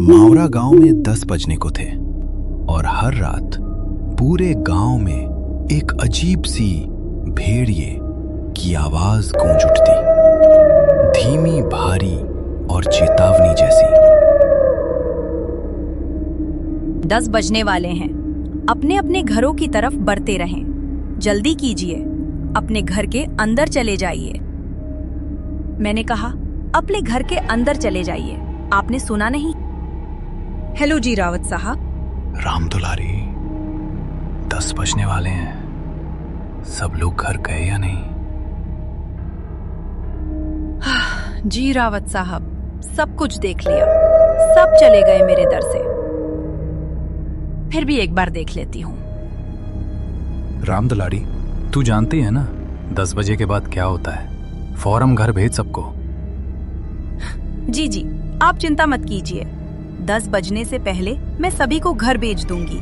मावरा गांव में 10 बजने को थे और हर रात पूरे गांव में एक अजीब सी भेड़िए की आवाज गूंज उठती, धीमी, भारी और चेतावनी जैसी। 10 बजने वाले हैं, अपने अपने घरों की तरफ बढ़ते रहें। जल्दी कीजिए, अपने घर के अंदर चले जाइए। मैंने कहा अपने घर के अंदर चले जाइए, आपने सुना नहीं? हेलो जी रावत साहब। राम दुलारी, 10 बजने वाले हैं, सब लोग घर गए या नहीं? जी रावत साहब, सब कुछ देख लिया, सब चले गए मेरे दर से। फिर भी एक बार देख लेती हूँ। राम दुलारी, तू जानती है ना 10 बजे के बाद क्या होता है? फौरन घर भेज सबको। जी जी, आप चिंता मत कीजिए, 10 बजने से पहले मैं सभी को घर भेज दूंगी।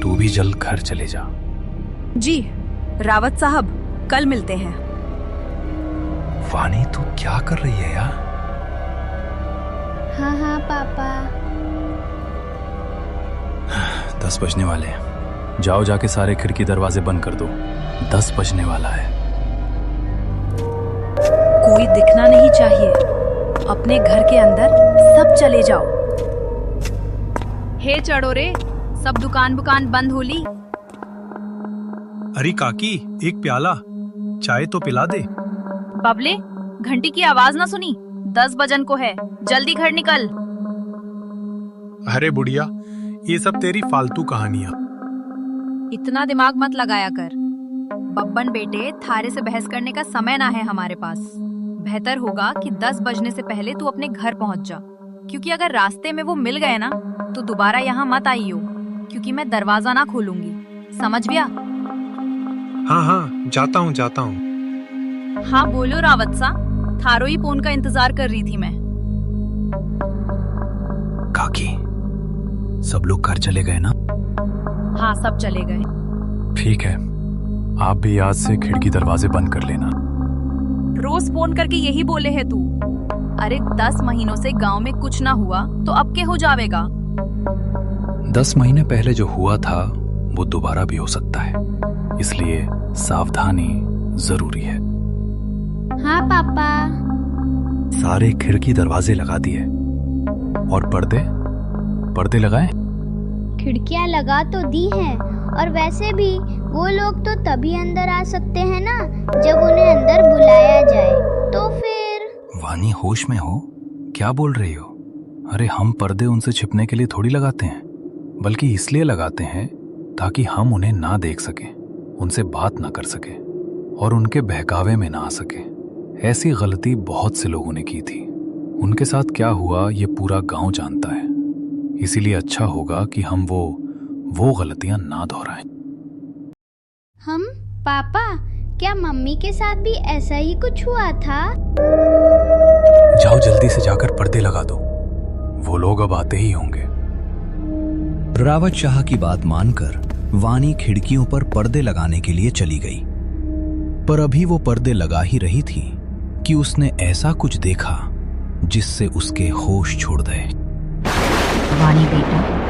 तू भी जल्द घर चले जा। जी रावत साहब, कल मिलते हैं। वानी, तू क्या कर रही है यार? हाँ पापा। 10 बजने वाले हैं, जाओ जाके सारे खिड़की दरवाजे बंद कर दो। 10 बजने वाला है। कोई दिखना नहीं चाहिए, अपने घर के अंदर सब चले जाओ। हे चढ़ोरे, सब दुकान बुकान बंद होली। अरे काकी, एक प्याला चाय तो पिला दे। बबले, घंटी की आवाज ना सुनी? 10 बजन को है, जल्दी घर निकल। अरे बुढ़िया, ये सब तेरी फालतू कहानियां। इतना दिमाग मत लगाया कर। बब्बन बेटे, थारे से बहस करने का समय ना है हमारे पास। बेहतर होगा कि 10 बजने से पहले तू अपने घर पहुंच जा, क्योंकि अगर रास्ते में वो मिल गए ना तो दोबारा यहाँ मत आइयो, क्योंकि मैं दरवाजा ना खोलूंगी, समझ गया? हाँ, जाता हूँ। हाँ बोलो रावत सा, थारो ही फोन का इंतजार कर रही थी मैं। काकी, सब लोग घर चले गए ना? हाँ, सब चले गए। ठीक है, आप भी आज से खिड़की दरवाजे बंद कर लेना। रोज फोन करके यही बोले है तू। अरे 10 महीनों से गांव में कुछ ना हुआ तो अब क्या हो जाएगा? 10 महीने पहले जो हुआ था वो दोबारा भी हो सकता है, इसलिए सावधानी जरूरी है। हाँ पापा। सारे खिड़की दरवाजे लगा दिए और पर्दे लगाए? खिड़कियाँ लगा तो दी हैं, और वैसे भी वो लोग तो तभी अंदर आ सकते हैं ना जब उन्हें अंदर बुलाया जाए, तो फिर। वानी, होश में हो? क्या बोल रही हो? अरे हम पर्दे उनसे छिपने के लिए थोड़ी लगाते हैं, बल्कि इसलिए लगाते हैं ताकि हम उन्हें ना देख सकें, उनसे बात ना कर सकें और उनके बहकावे में ना आ सकें। ऐसी गलती बहुत से लोगों ने की थी। उनके साथ क्या हुआ ये पूरा गांव जानता है, इसीलिए अच्छा होगा कि हम वो गलतियां ना दोहराएं। हम पापा, क्या मम्मी के साथ भी ऐसा ही कुछ हुआ था? जाओ जल्दी से जाकर पर्दे लगा दो, वो लोग अब आते ही होंगे। रावत शाह की बात मानकर वानी खिड़कियों पर पर्दे लगाने के लिए चली गई, पर अभी वो पर्दे लगा ही रही थी कि उसने ऐसा कुछ देखा जिससे उसके होश छोड़ गए। वानी बेटा।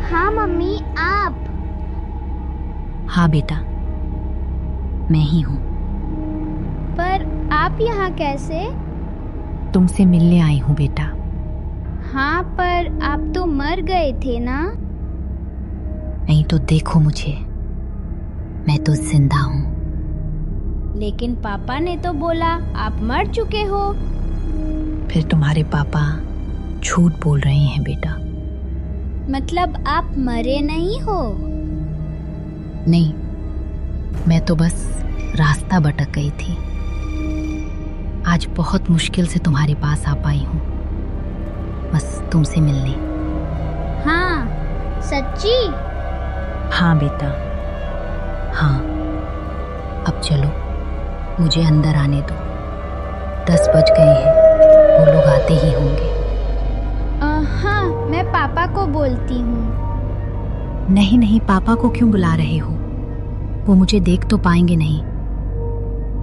हाँ मम्मी, आप? हाँ बेटा, मैं ही हूँ। पर आप यहाँ कैसे? तुमसे मिलने आई हूँ बेटा। हाँ, पर आप तो मर गए थे ना? नहीं तो देखो मुझे, मैं तो जिंदा हूँ। लेकिन पापा ने तो बोला आप मर चुके हो। फिर तुम्हारे पापा झूठ बोल रहे हैं बेटा। मतलब आप मरे नहीं हो? नहीं, मैं तो बस रास्ता भटक गई थी। आज बहुत मुश्किल से तुम्हारे पास आ पाई हूँ, बस तुमसे मिलने। हाँ, सच्ची? हाँ बेटा, हाँ। अब चलो, मुझे अंदर आने दो। 10 बज गए हैं, वो लोग आते ही होंगे। हाँ, मैं पापा को बोलती हूँ। नहीं, पापा को क्यों बुला रहे हो? वो मुझे देख तो पाएंगे नहीं,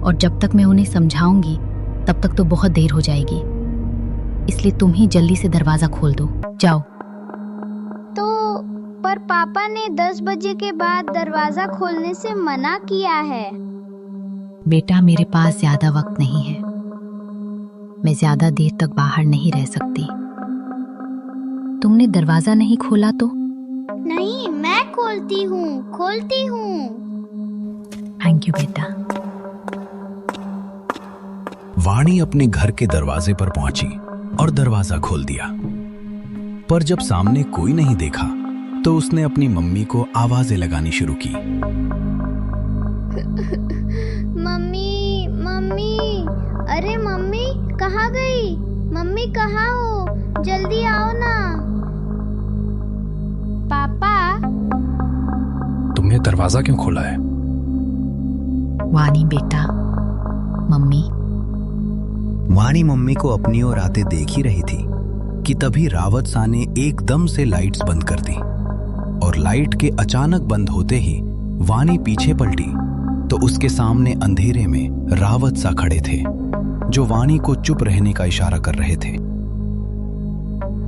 और जब तक मैं उन्हें समझाऊंगी तब तक तो बहुत देर हो जाएगी। इसलिए तुम ही जल्दी से दरवाजा खोल दो। जाओ। तो पर पापा ने 10 बजे के बाद दरवाजा खोलने से मना किया है। बेटा, मेरे पास ज्यादा वक्त नहीं है। मैं ज्यादा देर तक बाहर नहीं रह सकती। तुमने दरवाजा नहीं खोला तो? नहीं, मैं खोलती हूँ। थैंक यू बेटा। वाणी अपने घर के दरवाजे पर पहुंची और दरवाजा खोल दिया। पर जब सामने कोई नहीं देखा तो उसने अपनी मम्मी को आवाजें लगानी शुरू की। मम्मी, मम्मी, अरे मम्मी कहाँ गई? मम्मी कहाँ हो? जल्दी आओ ना। पापा। तुमने दरवाजा क्यों खोला है? वाणी बेटा, मम्मी। वाणी मम्मी को अपनी ओर आते देख ही रही थी कि तभी रावत सा ने एकदम से लाइट्स बंद कर दी और लाइट के अचानक बंद होते ही वाणी पीछे पलटी तो उसके सामने अंधेरे में रावत सा खड़े थे जो वाणी को चुप रहने का इशारा कर रहे थे।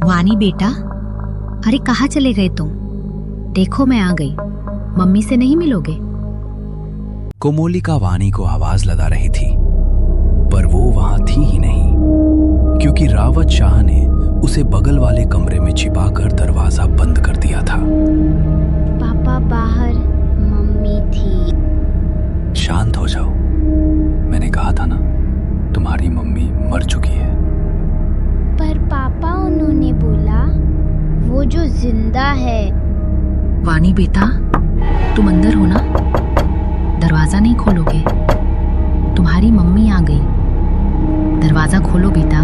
वाणी बेटा, अरे कहाँ चले गए तुम? देखो मैं आ गई। मम्मी से नहीं मिलोगे? कोमोलिका वाणी को आवाज लगा रही थी पर वो वहां थी ही नहीं, क्योंकि रावत शाह ने उसे बगल वाले कमरे में छिपाकर दरवाजा बंद कर दिया था। पापा बाहर, मम्मी थी। शांत हो जाओ। मैंने कहा था ना, तुम्हारी मम्मी मर चुकी है। पर पापा, उन्होंने बोला वो जो जिंदा है। वाणी बेटा, तुम अंदर हो ना? दरवाजा नहीं खोलोगे? तुम्हारी मम्मी आ गई। दरवाजा खोलो बेटा।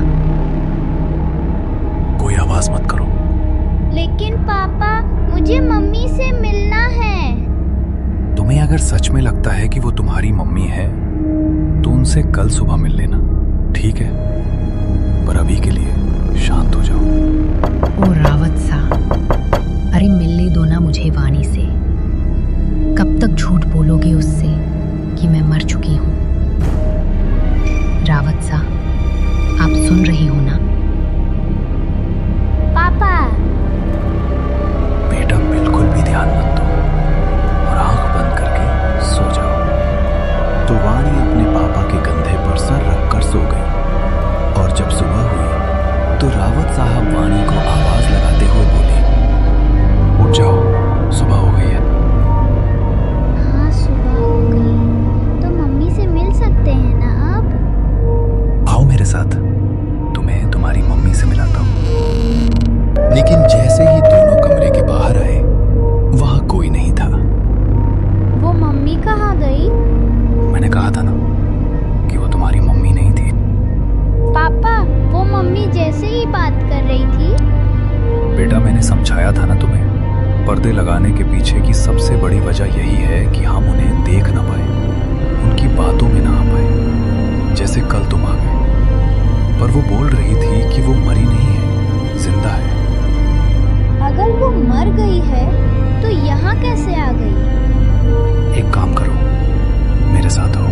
कोई आवाज मत करो। लेकिन पापा, मुझे मम्मी से मिलना है। तुम्हें अगर सच में लगता है कि वो तुम्हारी मम्मी है तो उनसे कल सुबह मिल लेना, ठीक है? पर अभी के लिए शांत हो जाओ। ओ रावत सा, अरे मिलने दो ना मुझे वाणी से। कब तक झूठ बोलोगे उससे कि मैं मर चुकी हूँ? रावत सा, आप सुन रही हो ना? पापा। बेटा, बिल्कुल भी ध्यान मत दो और आंख बंद करके सो जाओ। तो वाणी अपने पापा के कंधे पर सर रखकर सो गई और जब सुबह हुई तो रावत साहब वाणी को आवाज लगाते हुए बोले, उठ जाओ, सुबह हो गई है। हाँ, सुबह हो गई। तो मम्मी से मिल सकते हैं ना अब? आओ मेरे साथ, तुम्हें तुम्हारी मम्मी से मिलाता हूँ। लेकिन जैसे ही दोनों कमरे के बाहर आए वहां कोई नहीं था। वो मम्मी कहाँ गई? मैंने कहा था ना कि वो तुम्हारी मम्मी नहीं थी। पापा, वो मम्मी जैसे ही बात कर रही थी। बेटा, मैंने समझाया था ना तुम्हें, पर्दे लगाने के पीछे की सबसे बड़ी वजह यही है कि हम उन्हें देख ना पाए, उनकी बातों में ना आ पाए। जैसे कल तुम आ गए, पर वो बोल रही थी कि वो मरी नहीं है, जिंदा है। अगर वो मर गई है तो यहाँ कैसे आ गई? एक काम करो, मेरे साथ आओ।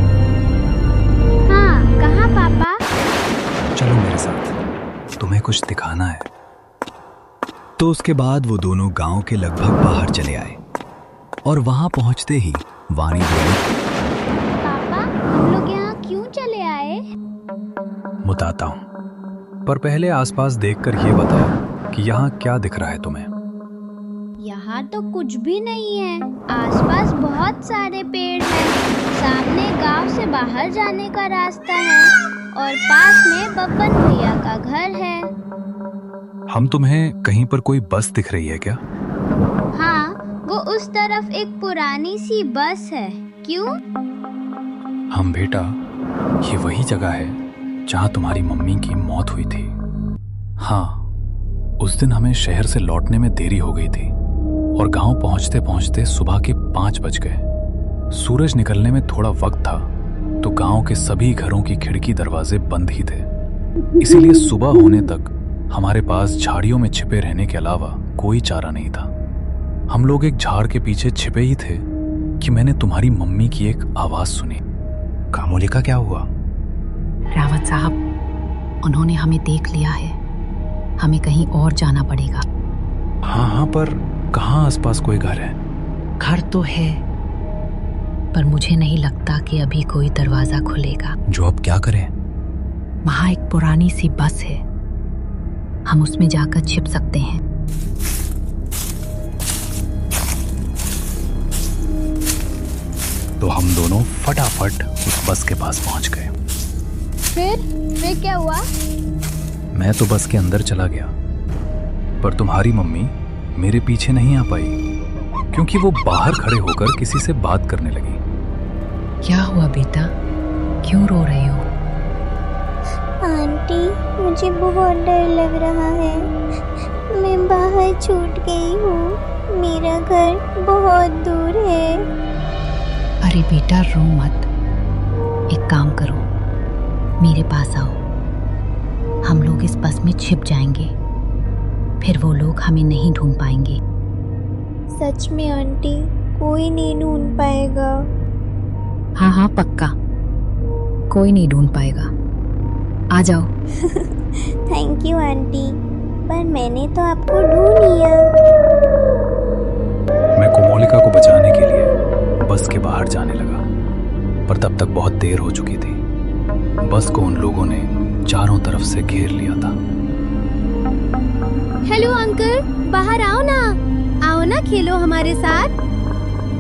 हाँ, कहाँ पापा? चलो मेरे साथ, तुम्हें कुछ दिखाना है। तो उसके बाद वो दोनों गांव के लगभग बाहर चले आए और वहां पहुंचते ही वाणी बोली, पापा, हम लोग यहाँ क्यों चले आए? बताता हूँ, पर पहले आसपास देखकर ये बताओ कि यहाँ क्या दिख रहा है तुम्हें? यहाँ तो कुछ भी नहीं है। आसपास बहुत सारे पेड़ हैं। सामने गांव से बाहर जाने का रास्ता है और पास में बब्बन भैया का घर है। हम तुम्हें कहीं पर कोई बस दिख रही है क्या? हाँ, वो उस तरफ एक पुरानी सी बस है। क्यों? हम बेटा, ये वही जगह है जहाँ तुम्हारी मम्मी की मौत हुई थी। हाँ, उस दिन हमें शहर से लौटने में देरी हो गई थी और गांव पहुंचते पहुंचते सुबह के 5 बज गए। सूरज निकलने में थोड़ा वक्त था तो गांव के सभी घरों की खिड़की दरवाजे बंद ही थे। इसीलिए सुबह होने तक हमारे पास झाड़ियों में छिपे रहने के अलावा कोई चारा नहीं था। हम लोग एक झाड़ के पीछे छिपे ही थे कि मैंने तुम्हारी मम्मी की एक आवाज सुनी। कामोलिका, क्या हुआ? रावत साहब, उन्होंने हमें देख लिया है। हमें कहीं और जाना पड़ेगा। हाँ हाँ, पर कहाँ आसपास कोई घर है? घर तो है, पर मुझे नहीं लगता कि अभी कोई दरवाजा खुलेगा। जो अब क्या करें? वहां एक पुरानी सी बस है, हम उसमें जाकर छिप सकते हैं। तो हम दोनों फटाफट उस बस के पास पहुंच गए। फिर क्या हुआ? मैं तो बस के अंदर चला गया, पर तुम्हारी मम्मी मेरे पीछे नहीं आ पाई, क्योंकि वो बाहर खड़े होकर किसी से बात करने लगी। क्या हुआ बेटा, क्यों रो रही हो? आंटी, मुझे बहुत डर लग रहा है। मैं बाहर छूट गई हूँ। मेरा घर बहुत दूर है। अरे बेटा रो मत, एक काम करो, मेरे पास आओ। हम लोग इस बस में छिप जाएंगे, फिर वो लोग हमें नहीं ढूंढ पाएंगे। सच में आंटी, कोई नहीं ढूंढ पाएगा। हाँ हाँ पक्का, कोई नहीं ढूंढ पाएगा। आ जाओ। थैंक यू आंटी, पर मैंने तो आपको ढूंढ लिया। मैं कोमोलिका को बचाने के लिए बस के बाहर जाने लगा, पर तब तक बहुत देर हो चुकी थी। बस को उन लोगों ने चारों तरफ से घेर लिया था। हेलो अंकल, बाहर आओ ना, खेलो हमारे साथ।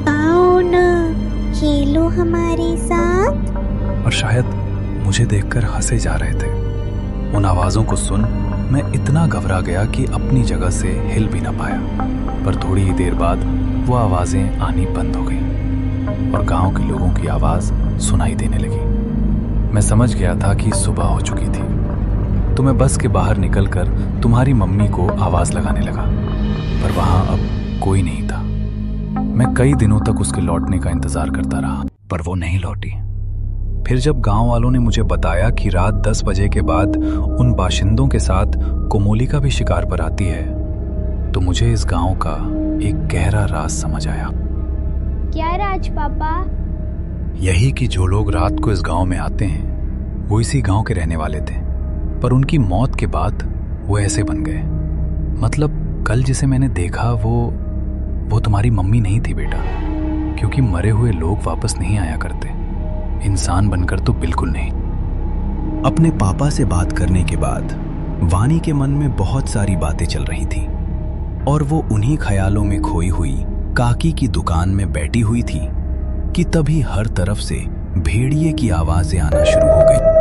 आओ ना, खेलो हमारे साथ। और शायद मुझे देखकर हंसे जा रहे थे। उन आवाजों को सुन मैं इतना घबरा गया कि अपनी जगह से हिल भी ना पाया। पर थोड़ी ही देर बाद वो आवाजें आनी बंद हो गई और गांव के लोगों की आवाज सुनाई देने लगी। मैं समझ गया था कि सुबह हो चुकी थी, तो मैं बस के बाहर निकलकर तुम्हारी मम्मी को आवाज लगाने लगा, पर वहां अब कोई नहीं था। मैं कई दिनों तक उसके लौटने का इंतजार करता रहा, पर वो नहीं लौटी। फिर जब गांव वालों ने मुझे बताया कि रात 10 बजे के बाद उन बाशिंदों के साथ कोमोलिका भी शिकार पर आती है, तो मुझे इस गांव का एक गहरा राज समझ आया। क्या राज पापा? यही कि जो लोग रात को इस गांव में आते हैं वो इसी गांव के रहने वाले थे, पर उनकी मौत के बाद वो ऐसे बन गए। मतलब कल जिसे मैंने देखा वो तुम्हारी मम्मी नहीं थी बेटा, क्योंकि मरे हुए लोग वापस नहीं आया करते, इंसान बनकर तो बिल्कुल नहीं। अपने पापा से बात करने के बाद वानी के मन में बहुत सारी बातें चल रही थीं और वो उन्हीं ख्यालों में खोई हुई काकी की दुकान में बैठी हुई थी कि तभी हर तरफ से भेड़िए की आवाजें आना शुरू हो गई।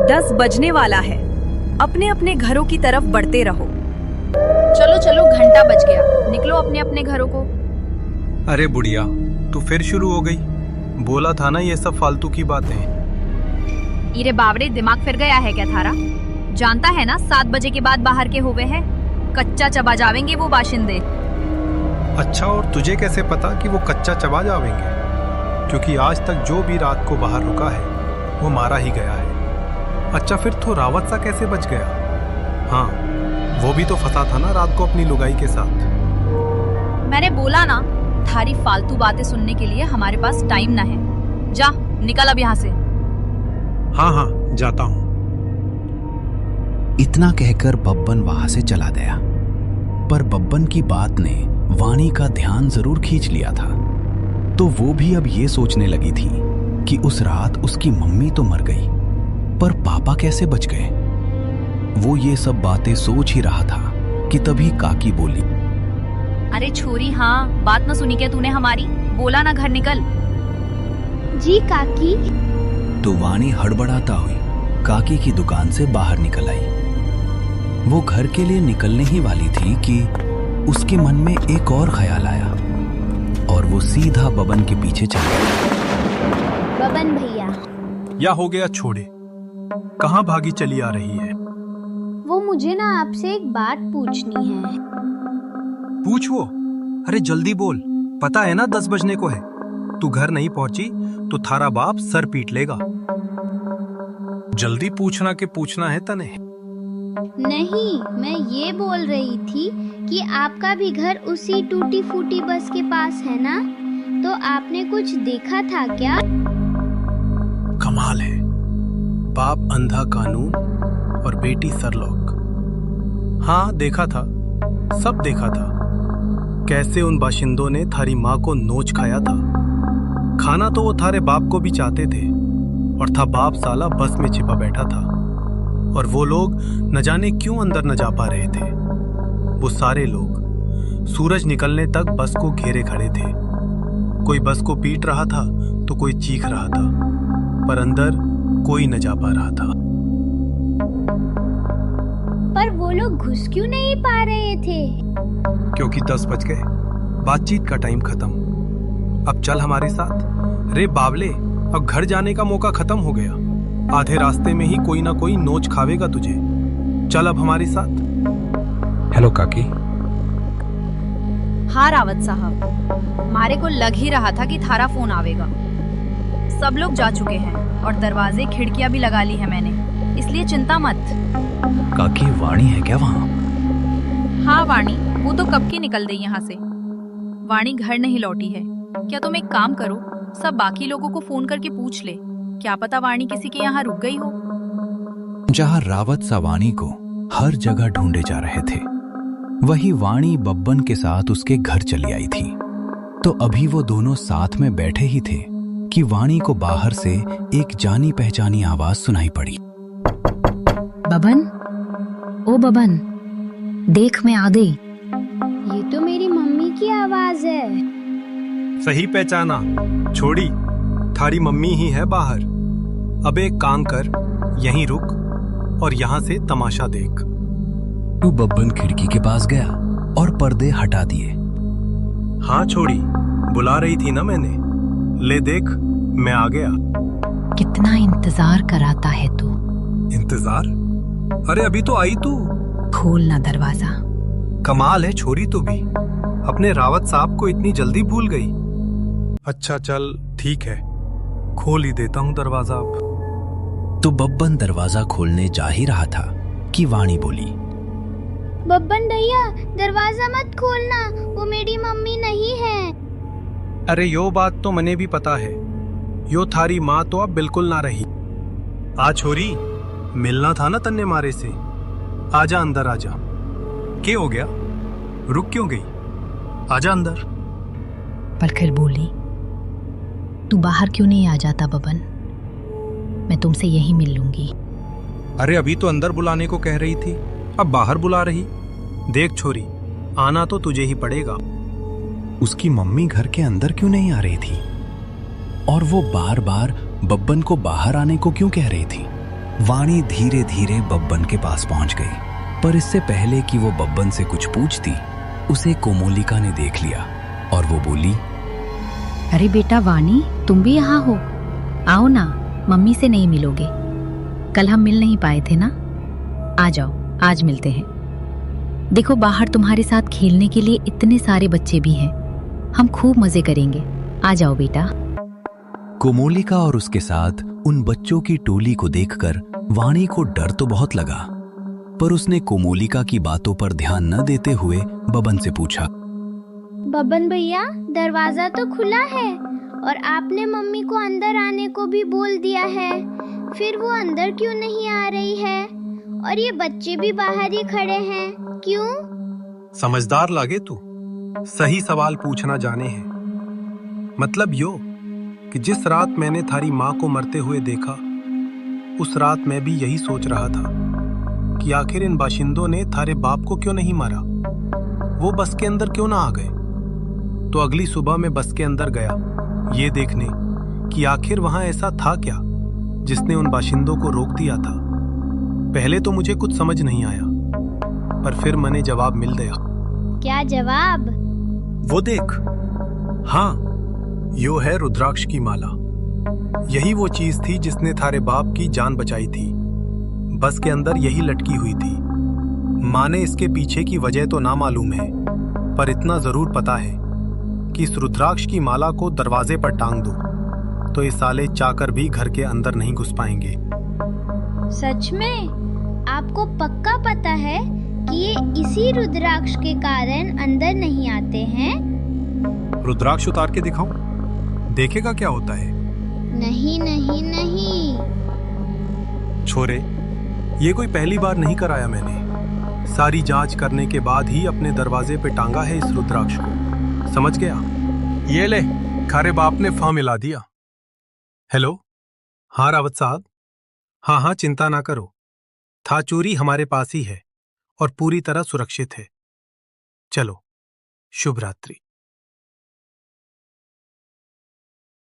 10 बजने वाला है, अपने अपने घरों की तरफ बढ़ते रहो। चलो चलो, घंटा बज गया, निकलो अपने अपने घरों को। अरे बुढ़िया, तू फिर शुरू हो गई। बोला था ना ये सब फालतू की बातें। इरे बावरे, दिमाग फिर गया है क्या थारा? जानता है ना 7 बजे के बाद बाहर के हुए हैं, कच्चा चबा जावेंगे वो बाशिंदे। अच्छा, और तुझे कैसे पता कि वो कच्चा चबा जावेंगे? क्योंकि आज तक जो भी रात को बाहर रुका है वो मारा ही गया है। अच्छा, फिर तो रावत सा कैसे बच गया? हाँ, वो भी तो फंसा था ना रात को अपनी लुगाई के साथ। मैंने बोला ना, थारी फालतू बातें सुनने के लिए हमारे पास टाइम ना है। जा निकल अब यहाँ से। हाँ हाँ, जाता हूँ। इतना कहकर बब्बन वहां से चला गया, पर बब्बन की बात ने वानी का ध्यान जरूर खींच लिया था। तो वो भी अब ये सोचने लगी थी कि उस रात उसकी मम्मी तो मर गई, पर पापा कैसे बच गए। वो ये सब बातें सोच ही रहा था कि तभी काकी बोली, अरे छोरी, हाँ बात ना सुनी क्या तूने हमारी? बोला ना घर निकल। जी काकी। तो वानी हड़बड़ाता हुई काकी की दुकान से बाहर निकल आई। वो घर के लिए निकलने ही वाली थी कि उसके मन में एक और ख्याल आया और वो सीधा बबन के पीछे चल गया। बबन भैया, या हो गया छोड़े, कहाँ भागी चली आ रही है? वो मुझे ना आपसे एक बात पूछनी है। पूछ वो। अरे जल्दी बोल, पता है ना 10 बजने को है। तू घर नहीं पहुंची तो थारा बाप सर पीट लेगा। जल्दी पूछना के पूछना है तने। नहीं, मैं ये बोल रही थी कि आपका भी घर उसी टूटी फूटी बस के पास है ना, तो आपने कुछ देखा था क्या? कमाल है, बाप अंधा कानून और बेटी सरलोक। हाँ देखा था, सब देखा था। कैसे उन बाशिंदों ने थारी माँ को नोच खाया था। खाना तो वो थारे बाप को भी चाहते थे, और था बाप साला बस में छिपा बैठा था, और वो लोग न जाने क्यों अंदर न जा पा रहे थे। वो सारे लोग सूरज निकलने तक बस को घेरे खड़े थे। कोई बस को पीट रहा था तो कोई चीख रहा था, पर अंदर कोई न जा पा रहा था। पर वो लोग घुस क्यों नहीं पा रहे थे? क्योंकि 10 बज गए, बातचीत का टाइम खत्म। अब चल हमारे साथ। रे बावले, अब घर जाने का मौका खत्म हो गया। आधे रास्ते में ही कोई ना कोई नोच खावेगा तुझे। चल अब हमारे साथ। हेलो काकी। हाँ रावत साहब, हमारे को लग ही रहा था कि थारा फोन आवेगा। सब लोग जा चुके हैं और दरवाजे खिड़कियां भी लगा ली है मैंने, इसलिए चिंता मत। काकी वाणी है क्या वहाँ? हाँ वाणी, वो तो कब की निकल गई यहाँ से। वाणी घर नहीं लौटी है। क्या तुम एक काम करो, सब बाकी लोगों को फोन करके पूछ ले, क्या पता वाणी किसी के यहाँ रुक गई हो। जहां रावत सा वाणी को हर जगह ढूंढे जा रहे थे, वही वाणी बब्बन के साथ उसके घर चली आई थी। तो अभी वो दोनों साथ में बैठे ही थे कि वाणी को बाहर से एक जानी पहचानी आवाज सुनाई पड़ी। बबन, ओ बबन, देख मैं आ गई। ये तो मेरी मम्मी की आवाज है। सही पहचाना छोड़ी, थारी मम्मी ही है बाहर। अब एक काम कर, यहीं रुक और यहाँ से तमाशा देख। तू बब्बन खिड़की के पास गया और पर्दे हटा दिए। हाँ छोड़ी, बुला रही थी ना मैंने। ले देख, मैं आ गया। कितना इंतजार कराता है तू। इंतजार? अरे अभी तो आई तू। खोल ना दरवाजा। कमाल है छोरी, तू भी अपने रावत साहब को इतनी जल्दी भूल गई। अच्छा चल ठीक है, खोल ही देता हूँ दरवाजा अब। तो बब्बन दरवाजा खोलने जा ही रहा था कि वाणी बोली, बब्बन भैया, दरवाजा मत खोलना, वो मेरी मम्मी नहीं है। अरे यो बात तो मने भी पता है। यो थारी माँ तो अब बिल्कुल ना रही। आ छोरी, मिलना था ना तन्ने मारे से। आजा अंदर आजा। क्या हो गया, रुक क्यों गई? आजा अंदर। पर फिर बोली, तू बाहर क्यों नहीं आ जाता बबन? मैं तुमसे यही मिल लूंगी। अरे अभी तो अंदर बुलाने को कह रही थी, अब बाहर बुला रही। देख छोरी, आना तो तुझे ही पड़ेगा। उसकी मम्मी घर के अंदर क्यों नहीं आ रही थी? और वो बार बार बब्बन को बाहर आने को क्यों कह रही थी? वाणी धीरे धीरे बब्बन के पास पहुंच गई, पर इससे पहले कि वो बब्बन से कुछ पूछती, उसे कोमोलिका ने देख लिया और वो बोली, अरे बेटा वाणी, तुम भी यहाँ हो? आओ ना, मम्मी से नहीं मिलोगे? कल हम मिल नहीं पाए थे ना? आ जाओ, आज मिलते हैं। देखो बाहर तुम्हारे साथ खेलने के लिए इतने सारे बच्चे भी हैं, हम खूब मजे करेंगे। आ जाओ बेटा। कोमोलिका और उसके साथ उन बच्चों की टोली को देखकर वाणी को डर तो बहुत लगा, पर उसने कोमोलिका की बातों पर ध्यान न देते हुए बबन से पूछा, बब्बन भैया, दरवाजा तो खुला है और आपने मम्मी को अंदर आने को भी बोल दिया है, फिर वो अंदर क्यों नहीं आ रही है? और ये बच्चे भी बाहर ही खड़े हैं, क्यों? समझदार लागे तू, सही सवाल पूछना जाने हैं। मतलब यो कि जिस रात मैंने थारी माँ को मरते हुए देखा, उस रात मैं भी यही सोच रहा था कि आखिर इन बाशिंदों ने थारे बाप को क्यों नहीं मारा, वो बस के अंदर क्यों ना आ गए। तो अगली सुबह मैं बस के अंदर गया, ये देखने कि आखिर वहां ऐसा था क्या जिसने उन बाशिंदों को रोक दिया था। पहले तो मुझे कुछ समझ नहीं आया, पर फिर मैंने जवाब मिल गया। क्या जवाब? वो देख, हाँ, यो है रुद्राक्ष की माला। यही वो चीज थी जिसने थारे बाप की जान बचाई थी। बस के अंदर यही लटकी हुई थी। माँ ने इसके पीछे की वजह तो ना मालूम है, पर इतना जरूर पता है कि इस रुद्राक्ष की माला को दरवाजे पर टांग दो तो ये साले चाकर भी घर के अंदर नहीं घुस पाएंगे। सच में? आपको पक्का पता है कि ये इसी रुद्राक्ष के कारण अंदर नहीं आते हैं? रुद्राक्ष उतार के दिखाऊं? देखेगा क्या होता है? नहीं नहीं नहीं। छोरे, ये कोई पहली बार नहीं कराया मैंने। सारी जांच करने के बाद ही अपने दरवाजे पे टांगा है इस रुद्राक्ष को, समझ गया? ये ले, खारे बाप ने फां मिला दिया। हेलो, हाँ रावत साहब, हाँ हाँ चिंता ना करो, था चोरी हमारे पास ही है और पूरी तरह सुरक्षित है। चलो, शुभ रात्रि।